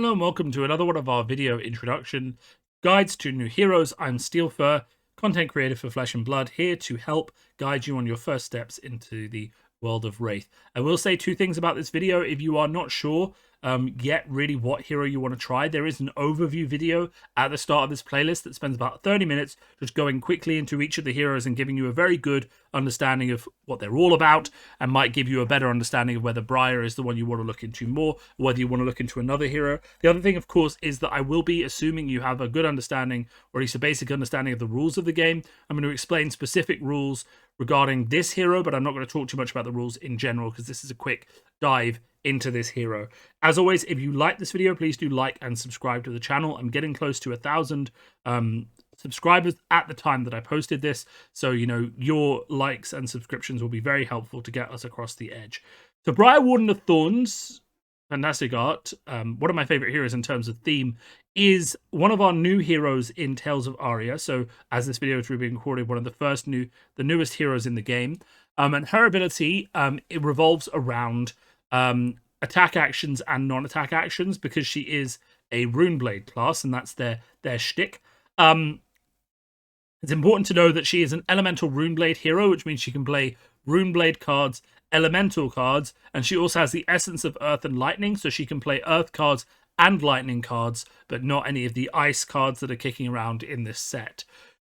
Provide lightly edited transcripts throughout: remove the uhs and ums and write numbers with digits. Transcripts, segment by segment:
Hello and welcome to another one of our video introduction guides to new heroes. I'm Steelfur, content creator for Flesh and Blood, here to help guide you on your first steps into the world of Wraith. I will say two things about this video. If you are not sure yet really what hero you want to try, there is an overview video at the start of this playlist that spends about 30 minutes just going quickly into each of the heroes and giving you a very good understanding of what they're all about, and might give you a better understanding of whether Briar is the one you want to look into more, or whether you want to look into another hero. The other thing, of course, is that I will be assuming you have a good understanding, or at least a basic understanding of the rules of the game. I'm going to explain specific rules regarding this hero, but I'm not going to talk too much about the rules in general because this is a quick dive into this hero. As always, if you like this video, please do like and subscribe to the channel. I'm getting close to 1,000 subscribers at the time that I posted this, so you know your likes and subscriptions will be very helpful to get us across the edge. So Briar, Warden of Thorns, fantastic art. One of my favorite heroes in terms of theme, is one of our new heroes in Tales of Aria. So as this video is being recorded, one of the newest heroes in the game. And her ability, it revolves around attack actions and non-attack actions, because she is a Runeblade class, and that's their shtick. It's important to know that she is an elemental Runeblade hero, which means she can play Runeblade cards, elemental cards, and she also has the essence of earth and lightning, so she can play earth cards and lightning cards, but not any of the ice cards that are kicking around in this set.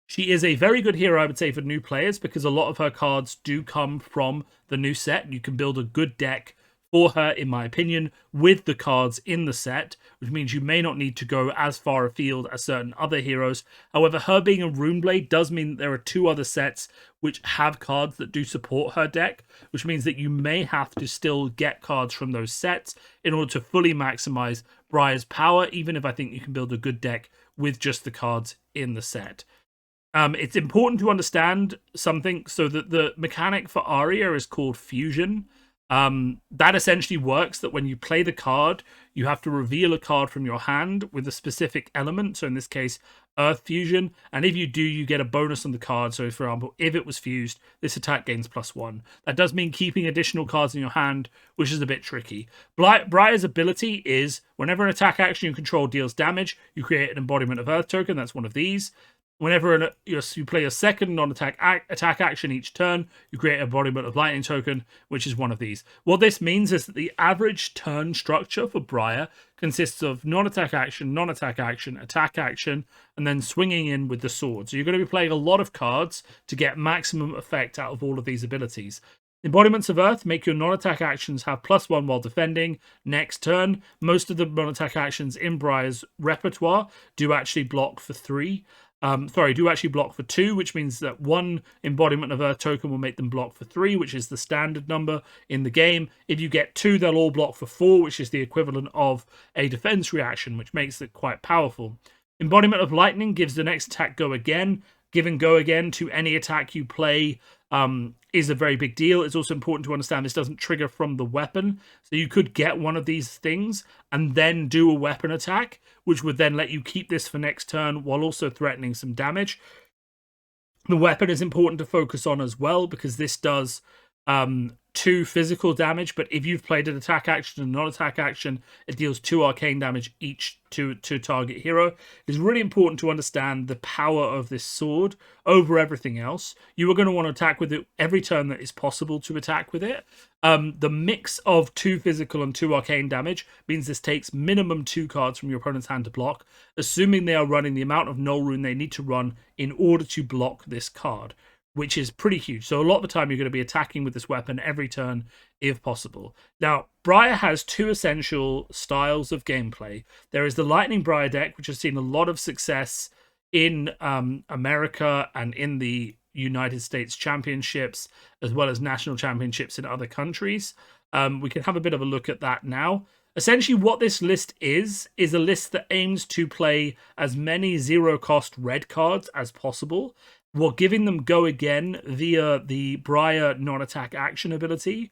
She is a very good hero, I would say, for new players, because a lot of her cards do come from the new set. You can build a good deck for her, in my opinion, with the cards in the set, which means you may not need to go as far afield as certain other heroes. However, her being a Runeblade does mean that there are two other sets which have cards that do support her deck, which means that you may have to still get cards from those sets in order to fully maximize Briar's power, even if I think you can build a good deck with just the cards in the set. It's important to understand something, so that the mechanic for Aria is called Fusion. That essentially works that when you play the card, you have to reveal a card from your hand with a specific element, so in this case Earth Fusion, and if you do, you get a bonus on the card. So for example, if it was fused, this attack gains +1. That does mean keeping additional cards in your hand, which is a bit tricky. Briar's ability is whenever an attack action you control deals damage, you create an embodiment of Earth token. That's one of these. Whenever you play a second non-attack attack action each turn, you create an embodiment of lightning token, which is one of these. What this means is that the average turn structure for Briar consists of non-attack action, attack action, and then swinging in with the sword. So you're going to be playing a lot of cards to get maximum effect out of all of these abilities. Embodiments of Earth make your non-attack actions have +1 while defending next turn. Most of the non-attack actions in Briar's repertoire do actually block for 3. Do actually block for 2, which means that one embodiment of Earth token will make them block for 3, which is the standard number in the game. If you get 2, they'll all block for 4, which is the equivalent of a defense reaction, which makes it quite powerful. Embodiment of Lightning gives the next attack go again. Giving go again to any attack you play is a very big deal. It's also important to understand this doesn't trigger from the weapon. So you could get one of these things and then do a weapon attack, which would then let you keep this for next turn while also threatening some damage. The weapon is important to focus on as well, because this does 2 physical damage, but if you've played an attack action and non-attack action, it deals 2 arcane damage each to target hero. It's really important to understand the power of this sword over everything else. You are going to want to attack with it every turn that is possible to attack with it. The mix of 2 physical and 2 arcane damage means this takes minimum 2 cards from your opponent's hand to block, assuming they are running the amount of null rune they need to run in order to block this card, which is pretty huge. So a lot of the time you're going to be attacking with this weapon every turn if possible. Now, Briar has 2 essential styles of gameplay. There is the Lightning Briar deck, which has seen a lot of success in America and in the United States Championships, as well as national championships in other countries. We can have a bit of a look at that now. Essentially, what this list is a list that aims to play as many zero-cost red cards as possible, while giving them go again via the Briar non-attack action ability,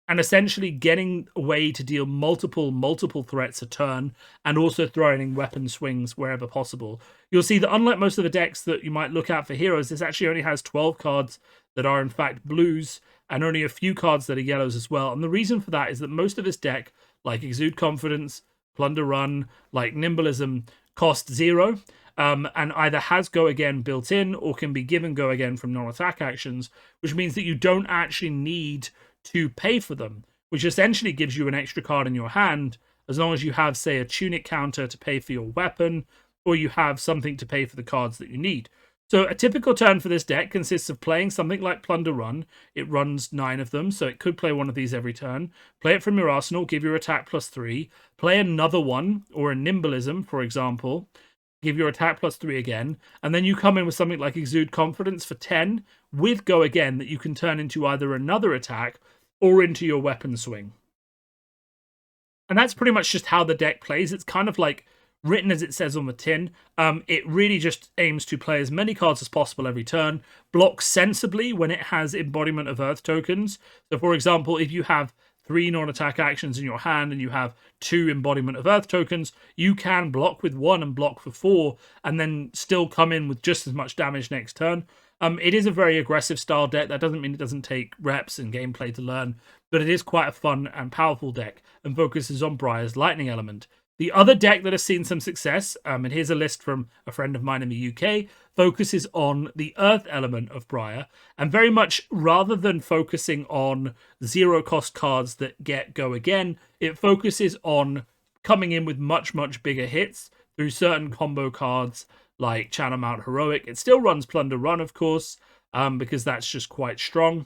and essentially getting a way to deal multiple threats a turn, and also throwing in weapon swings wherever possible. You'll see that unlike most of the decks that you might look at for heroes, this actually only has 12 cards that are in fact blues, and only a few cards that are yellows as well. And the reason for that is that most of this deck, like Exude Confidence, Plunder Run, like Nimblism, cost 0, and either has Go Again built in or can be given Go Again from non-attack actions, which means that you don't actually need to pay for them, which essentially gives you an extra card in your hand as long as you have, say, a tunic counter to pay for your weapon, or you have something to pay for the cards that you need. So a typical turn for this deck consists of playing something like Plunder Run. It runs 9 of them, so it could play one of these every turn. Play it from your arsenal, give your attack +3. Play another one, or a Nimblism, for example. Give your attack +3 again. And then you come in with something like Exude Confidence for 10, with Go Again, that you can turn into either another attack or into your weapon swing. And that's pretty much just how the deck plays. It's kind of like written as it says on the tin. It really just aims to play as many cards as possible every turn, block sensibly when it has embodiment of Earth tokens. So, for example, if you have 3 non-attack actions in your hand and you have 2 embodiment of Earth tokens, you can block with 1 and block for 4, and then still come in with just as much damage next turn. It is a very aggressive style deck. That doesn't mean it doesn't take reps and gameplay to learn, but it is quite a fun and powerful deck and focuses on Briar's lightning element. The other deck that has seen some success, and here's a list from a friend of mine in the UK, focuses on the Earth element of Briar, and very much rather than focusing on 0-cost cards that get Go Again, it focuses on coming in with much, much bigger hits through certain combo cards like Channel Mount Heroic. It still runs Plunder Run, of course, because that's just quite strong.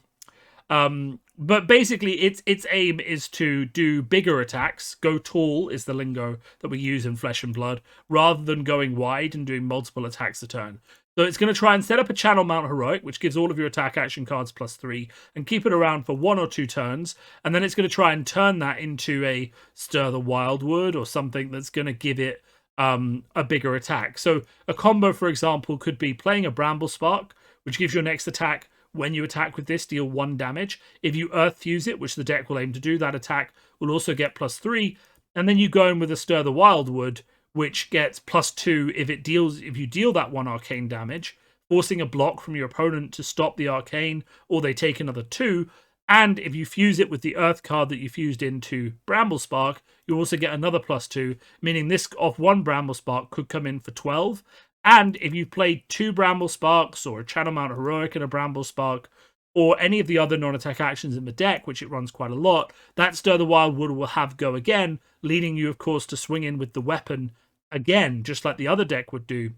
But basically, its aim is to do bigger attacks. Go tall is the lingo that we use in Flesh and Blood, rather than going wide and doing multiple attacks a turn. So it's going to try and set up a Channel Mount Heroic, which gives all of your attack action cards +3, and keep it around for 1 or 2 turns. And then it's going to try and turn that into a Stir the Wildwood or something that's going to give it a bigger attack. So a combo, for example, could be playing a Bramble Spark, which gives your next attack. When you attack with this, deal 1 damage. If you Earth Fuse it, which the deck will aim to do, that attack will also get +3. And then you go in with a Stir the Wildwood, which gets +2 if you deal that 1 arcane damage, forcing a block from your opponent to stop the arcane, or they take another 2. And if you fuse it with the Earth card that you fused into Bramble Spark, you also get another +2, meaning this off 1 Bramble Spark could come in for 12. And if you played 2 Bramble Sparks, or a Channel Mount Heroic and a Bramble Spark, or any of the other non-attack actions in the deck, which it runs quite a lot, that Stir the Wildwood will have Go Again, leading you, of course, to swing in with the weapon again, just like the other deck would do,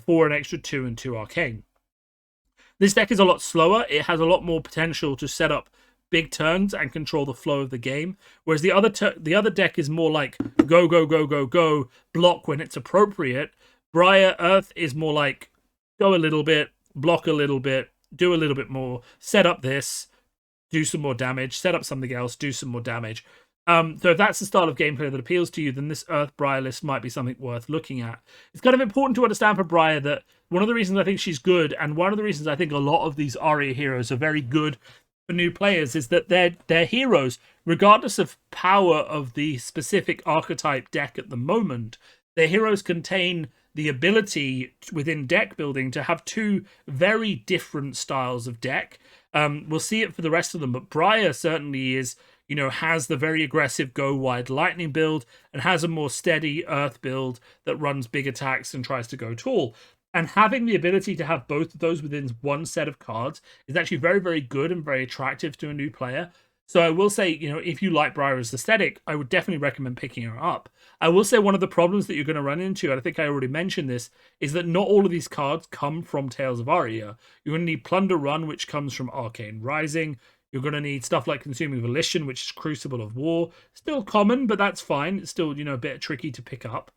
for an extra 2 and 2 arcane. This deck is a lot slower. It has a lot more potential to set up big turns and control the flow of the game, whereas the other deck is more like go, go, go, go, go, block when it's appropriate. Briar Earth is more like go a little bit, block a little bit, do a little bit more, set up this, do some more damage, set up something else, do some more damage. So if that's the style of gameplay that appeals to you, then this Earth Briar list might be something worth looking at. It's kind of important to understand for Briar that one of the reasons I think she's good, and one of the reasons I think a lot of these Aria heroes are very good for new players, is that they're heroes, regardless of power of the specific archetype deck at the moment. Their heroes contain the ability within deck building to have 2 very different styles of deck. We'll see it for the rest of them, but Briar certainly is, has the very aggressive go wide lightning build and has a more steady Earth build that runs big attacks and tries to go tall. And having the ability to have both of those within one set of cards is actually very, very good and very attractive to a new player. So I will say, if you like Briar's aesthetic, I would definitely recommend picking her up. I will say one of the problems that you're going to run into, and I think I already mentioned this, is that not all of these cards come from Tales of Aria. You're going to need Plunder Run, which comes from Arcane Rising. You're going to need stuff like Consuming Volition, which is Crucible of War. Still common, but that's fine. It's still, a bit tricky to pick up.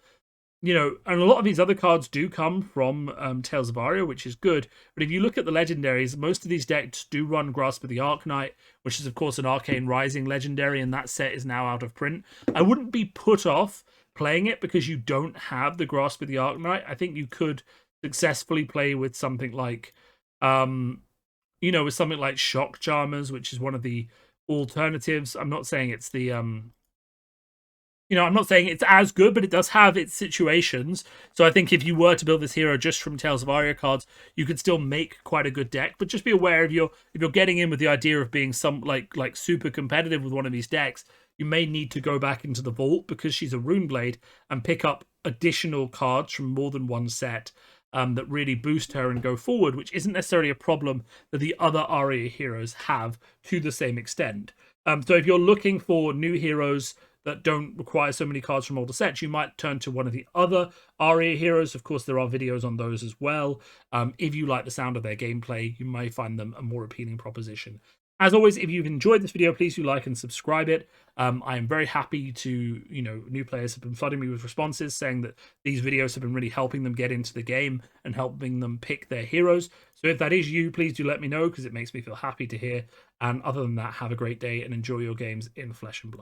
And a lot of these other cards do come from Tales of Aria, which is good. But if you look at the legendaries, most of these decks do run Grasp of the Arknight, which is, of course, an Arcane Rising legendary, and that set is now out of print. I wouldn't be put off playing it because you don't have the Grasp of the Arknight. I think you could successfully play with something like, with something like Shock Charmers, which is one of the alternatives. I'm not saying it's the... I'm not saying it's as good, but it does have its situations. So I think if you were to build this hero just from Tales of Aria cards, you could still make quite a good deck. But just be aware if you're getting in with the idea of being some like super competitive with one of these decks, you may need to go back into the vault because she's a Runeblade and pick up additional cards from more than one set that really boost her and go forward, which isn't necessarily a problem that the other Aria heroes have to the same extent. So if you're looking for new heroes that don't require so many cards from older sets, you might turn to one of the other Aria heroes. Of course, there are videos on those as well. If you like the sound of their gameplay, you may find them a more appealing proposition. As always, if you've enjoyed this video, please do like and subscribe it. I am very happy to, new players have been flooding me with responses saying that these videos have been really helping them get into the game and helping them pick their heroes. So if that is you, please do let me know because it makes me feel happy to hear. And other than that, have a great day and enjoy your games in Flesh and Blood.